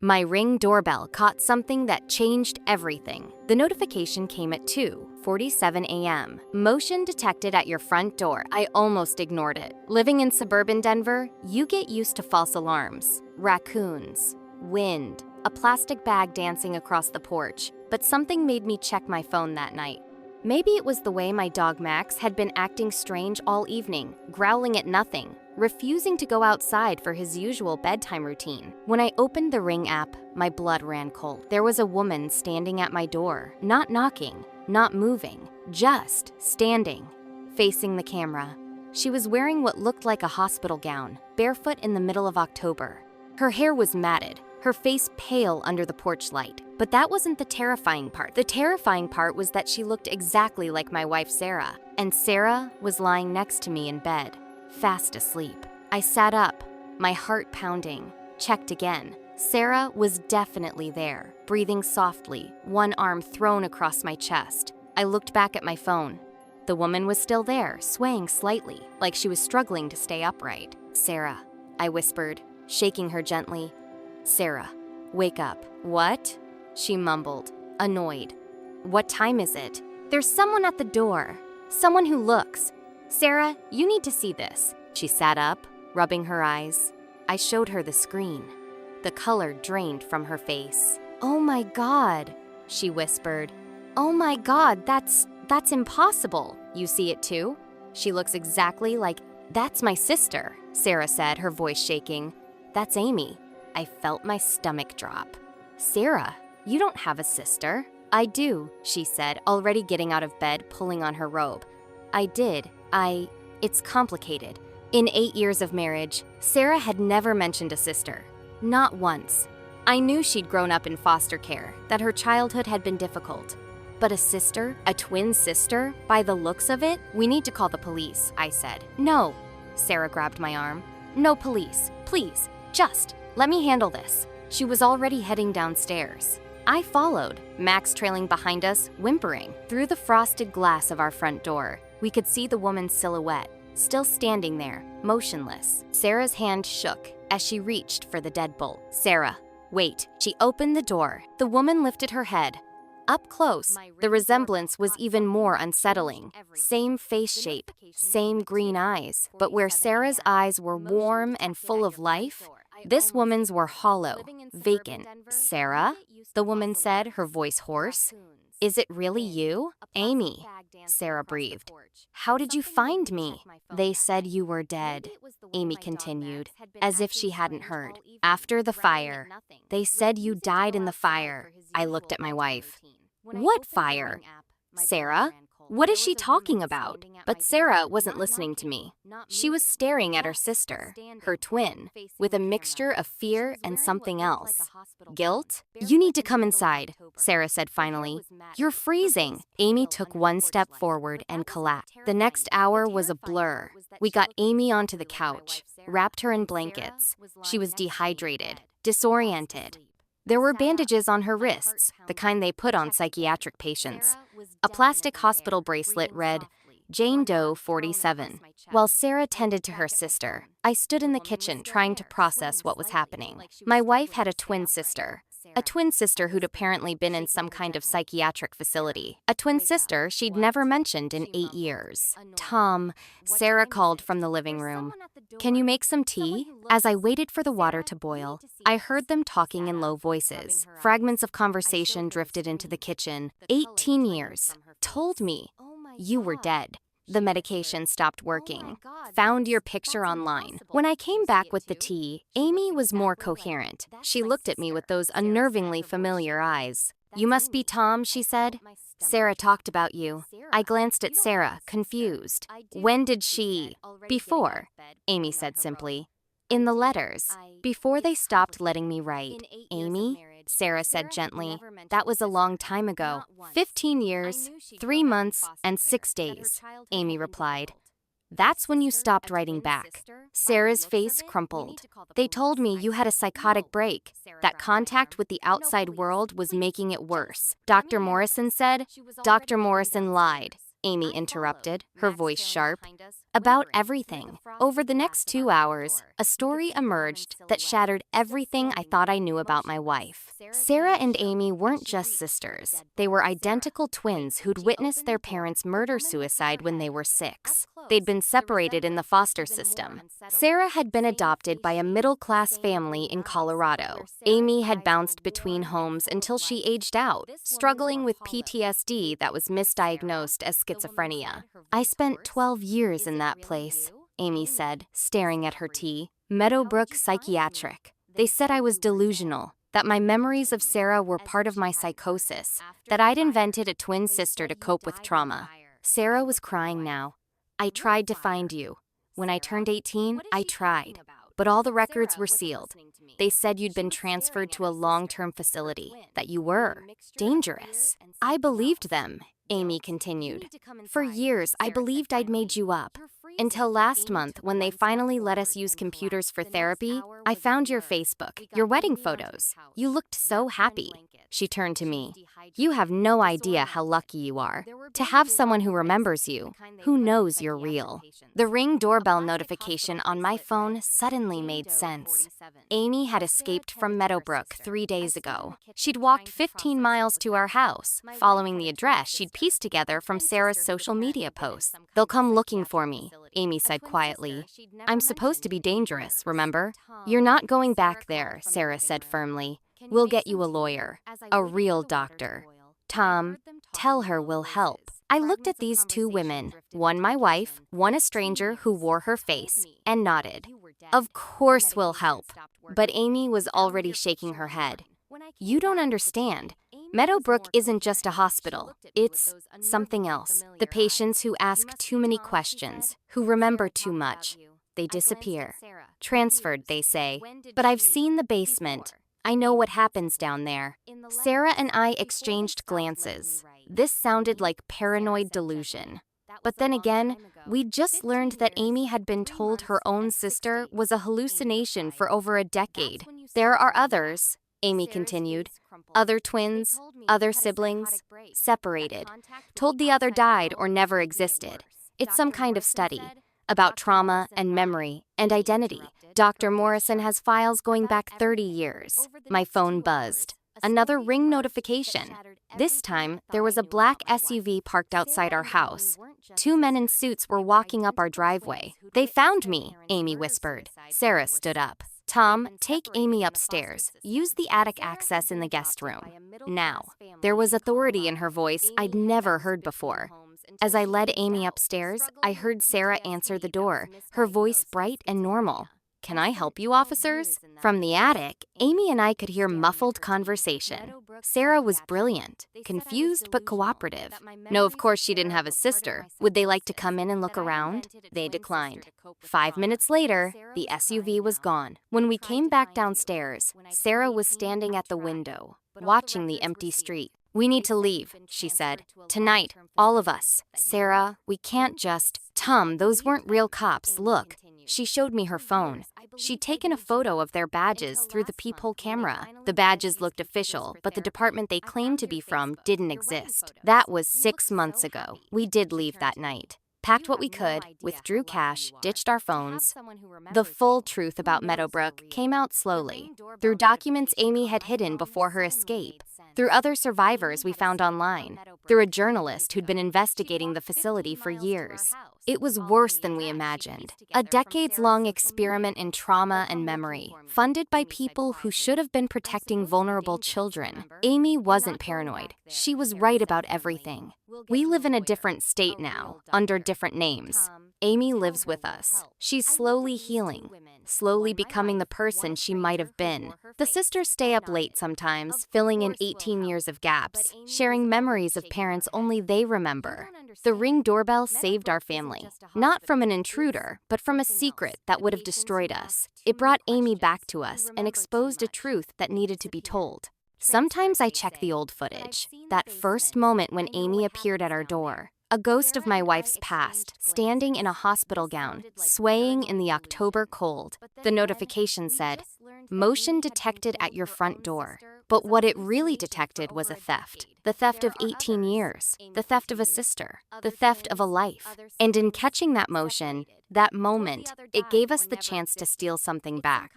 My Ring doorbell caught something that changed everything. The notification came at 2:47 a.m. Motion detected at your front door. I almost ignored it. Living in suburban Denver, you get used to false alarms. Raccoons, wind, a plastic bag dancing across the porch. But something made me check my phone that night. Maybe it was the way my dog Max had been acting strange all evening, growling at nothing, refusing to go outside for his usual bedtime routine. When I opened the Ring app, my blood ran cold. There was a woman standing at my door, not knocking, not moving, just standing, facing the camera. She was wearing what looked like a hospital gown, barefoot in the middle of October. Her hair was matted, her face pale under the porch light. But that wasn't the terrifying part. The terrifying part was that she looked exactly like my wife, Sarah. And Sarah was lying next to me in bed, fast asleep. I sat up, my heart pounding, checked again. Sarah was definitely there, breathing softly, one arm thrown across my chest. I looked back at my phone. The woman was still there, swaying slightly, like she was struggling to stay upright. "Sarah," I whispered, shaking her gently. "Sarah, wake up." "What?" she mumbled, annoyed. "What time is it?" "There's someone at the door. Someone who looks. Sarah, you need to see this." She sat up, rubbing her eyes. I showed her the screen. The color drained from her face. "Oh my God," she whispered. "Oh my God, that's impossible." "You see it too?" "She looks exactly like—" "That's my sister," Sarah said, her voice shaking. "That's Amy." I felt my stomach drop. "Sarah, you don't have a sister." "I do," she said, already getting out of bed, pulling on her robe. "I did. It's complicated." In 8 years of marriage, Sarah had never mentioned a sister. Not once. I knew she'd grown up in foster care, that her childhood had been difficult. But a sister? A twin sister? By the looks of it? "We need to call the police," I said. "No." Sarah grabbed my arm. "No police. Please. Just let me handle this." She was already heading downstairs. I followed, Max trailing behind us, whimpering. Through the frosted glass of our front door, we could see the woman's silhouette, still standing there, motionless. Sarah's hand shook as she reached for the deadbolt. "Sarah, wait." She opened the door. The woman lifted her head. Up close, the resemblance was even more unsettling. Same face shape, same green eyes, but where Sarah's eyes were warm and full of life, this woman's were hollow, vacant. "Sarah?" the woman said, her voice hoarse. "Is it really you?" "Amy," Sarah breathed. "How did you find me?" "They said you were dead," Amy continued, as if she hadn't heard. "After the fire. They said you died in the fire." I looked at my wife. "What fire?" "Sarah? What is she talking about?" But Sarah wasn't listening to me. She was staring at her sister, her twin, with a mixture of fear and something else. "Guilt?" "You need to come inside," Sarah said finally. "You're freezing." Amy took one step forward and collapsed. The next hour was a blur. We got Amy onto the couch, wrapped her in blankets. She was dehydrated, disoriented. There were bandages on her wrists, the kind they put on psychiatric patients. A plastic hospital bracelet read, "Jane Doe 47. While Sarah tended to her sister, I stood in the kitchen trying to process what was happening. My wife had a twin sister who'd apparently been in some kind of psychiatric facility. A twin sister she'd never mentioned in 8 years. "Tom," Sarah called from the living room. "Can you make some tea?" As I waited for the water to boil, I heard them talking in low voices. Fragments of conversation drifted into the kitchen. 18 years. "Told me you were dead. The medication stopped working. Found your picture online." When I came back with the tea, Amy was more coherent. She looked at me with those unnervingly familiar eyes. "You must be Tom," she said. "Sarah talked about you." I glanced at Sarah, confused. "When did she—" "Before," Amy said simply. "In the letters. Before they stopped letting me write." "Amy," Sarah said gently, "that was a long time ago. 15 years, 3 months, and 6 days, Amy replied. "That's when you stopped writing back." Sarah's face crumpled. "They told me you had a psychotic break. That contact with the outside world was making it worse. Dr. Morrison said—" "Dr. Morrison lied," Amy interrupted, her voice sharp. About everything. Over the next 2 hours, a story emerged that shattered everything I thought I knew about my wife. Sarah and Amy weren't just sisters. They were identical twins who'd witnessed their parents' murder-suicide when they were 6. They'd been separated in the foster system. Sarah had been adopted by a middle-class family in Colorado. Amy had bounced between homes until she aged out, struggling with PTSD that was misdiagnosed as schizophrenia. I spent 12 years in that place, Amy said, staring at her tea. Meadowbrook Psychiatric. They said I was delusional, that my memories of Sarah were part of my psychosis, that I'd invented a twin sister to cope with trauma. Sarah was crying now. I tried to find you. When I turned 18, I tried. But all the records were sealed. They said you'd been transferred to a long-term facility, that you were dangerous. I believed them, Amy continued. For years, I believed I'd made you up. Until last month, when they finally let us use computers for therapy, I found your Facebook, your wedding photos. You looked so happy. She turned to me. You have no idea how lucky you are to have someone who remembers you, who knows you're real. The Ring doorbell notification on my phone suddenly made sense. Amy had escaped from Meadowbrook 3 days ago. She'd walked 15 miles to our house. Following the address she'd pieced together from Sarah's social media posts. They'll come looking for me, Amy said quietly. I'm supposed to be dangerous, remember? You're not going back there, Sarah said firmly. We'll get you a lawyer, a real doctor. Tom, tell her we'll help. I looked at these two women, one my wife, one a stranger who wore her face, and nodded. Of course we'll help. But Amy was already shaking her head. You don't understand. Meadowbrook isn't just a hospital. It's something else. The patients who ask too many questions, who remember too much, they disappear. Transferred, they say. But I've seen the basement. I know what happens down there. Sarah and I exchanged glances. This sounded like paranoid delusion. But then again, we'd just learned that Amy had been told her own sister was a hallucination for over a decade. There are others, Amy continued. Other twins, other siblings, separated. Told the other died or never existed. It's some kind of study about trauma and memory and identity. Dr. Morrison has files going back 30 years. My phone buzzed. Another Ring notification. This time, there was a black SUV parked outside our house. 2 men in suits were walking up our driveway. They found me, Amy whispered. Sarah stood up. Tom, take Amy upstairs. Use the attic access in the guest room. Now. There was authority in her voice I'd never heard before. As I led Amy upstairs, I heard Sarah answer the door, her voice bright and normal. Can I help you, officers? From the attic, Amy and I could hear muffled conversation. Sarah was brilliant, confused but cooperative. No, of course she didn't have a sister. Would they like to come in and look around? They declined. 5 minutes later, the SUV was gone. When we came back downstairs, Sarah was standing at the window, watching the empty street. We need to leave, she said. Tonight, all of us. Sarah, we can't just... Tom, those weren't real cops, look. She showed me her phone. She'd taken a photo of their badges through the peephole camera. The badges looked official, but the department they claimed to be from didn't exist. That was 6 months ago. We did leave that night. Packed what we could, withdrew cash, ditched our phones. The full truth about Meadowbrook came out slowly, through documents Amy had hidden before her escape, through other survivors we found online, through a journalist who'd been investigating the facility for years. It was worse than we imagined. A decades-long experiment in trauma and memory, funded by people who should have been protecting vulnerable children. Amy wasn't paranoid. She was right about everything. We live in a different state now, under different names. Amy lives with us. She's slowly healing, slowly becoming the person she might have been. The sisters stay up late sometimes, filling in 18 years of gaps, sharing memories of parents only they remember. The Ring doorbell saved our family, not from an intruder, but from a secret that would have destroyed us. It brought Amy back to us and exposed a truth that needed to be told. Sometimes I check the old footage, that first moment when Amy appeared at our door. A ghost of my wife's past, standing in a hospital gown, swaying in the October cold. The notification said, "Motion detected at your front door." But what it really detected was a theft. The theft of 18 years, the theft of a sister, the theft of a life. And in catching that motion, that moment, it gave us the chance to steal something back.